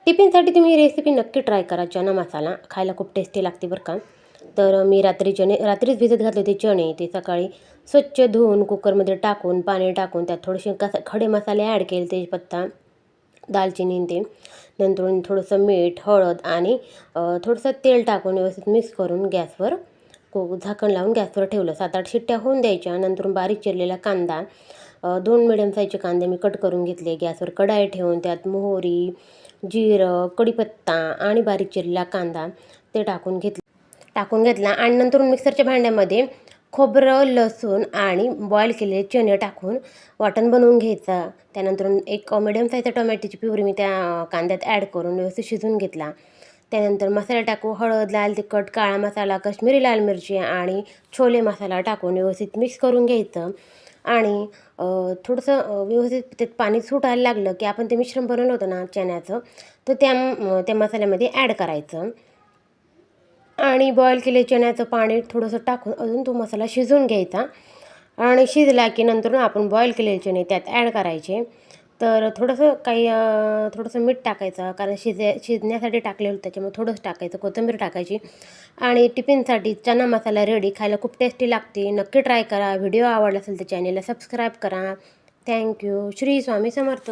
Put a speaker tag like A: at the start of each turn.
A: टिफिनसाठी तुम्ही ही रेसिपी नक्की ट्राय करा. चना मसाला खायला खूप टेस्टी लागते बरं का. तर मी रात्रीच भिजत घातले होते चणे. ते सकाळी स्वच्छ धुवून कुकरमध्ये टाकून पाणी टाकून त्यात थोडेसे खडे मसाले ॲड केले. तेजपत्ता, दालचिनी ते. नंतर थोडंसं मीठ, हळद आणि थोडंसं तेल टाकून व्यवस्थित मिक्स करून गॅसवर झाकण लावून गॅसवर ठेवलं. 7-8 शिट्ट्या होऊन द्यायच्या. नंतर बारीक चिरलेला कांदा, 2 मिडियम साईजचे कांदे मी कट करून घेतले. गॅसवर कढाई ठेवून त्यात मोहरी, जिरं, कढीपत्ता आणि बारीक चिरलेला कांदा ते टाकून घेतला आणि नंतर मिक्सरच्या भांड्यामध्ये खोबरं, लसूण आणि बॉईल केलेले चणे टाकून वाटण बनवून घ्यायचं. त्यानंतर एक मिडियम साईजच्या टोमॅटोची प्युरी मी त्या कांद्यात ॲड करून व्यवस्थित शिजवून घेतला. त्यानंतर मसाला टाकू, हळद, लाल तिखट, काळा मसाला, काश्मीरी लाल मिरची आणि छोले मसाला टाकून व्यवस्थित मिक्स करून घ्यायचं. आणि थोडंसं व्यवस्थित त्यात पाणी सुटायला लागलं की आपण ते मिश्रण बनवलं होतं ना चण्याचं, तर त्या मसाल्यामध्ये ॲड करायचं. आणि बॉईल केले चण्याचं पाणी थोडंसं टाकून अजून तो मसाला शिजवून घ्यायचा. आणि शिजला की नंतर आपण बॉईल केलेले चणे त्यात ॲड करायचे. तर थोडंसं मीठ टाकायचं, कारण शिजण्यासाठी टाकलेलं त्याच्यामुळे थोडंसं टाकायचं. कोथिंबीर टाकायची. आणि टिफिनसाठी चना मसाला रेडी. खायला खूप टेस्टी लागते. नक्की ट्राय करा. व्हिडिओ आवडला असेल तर चॅनेलला सबस्क्राईब करा. थँक्यू. श्री स्वामी समर्थ.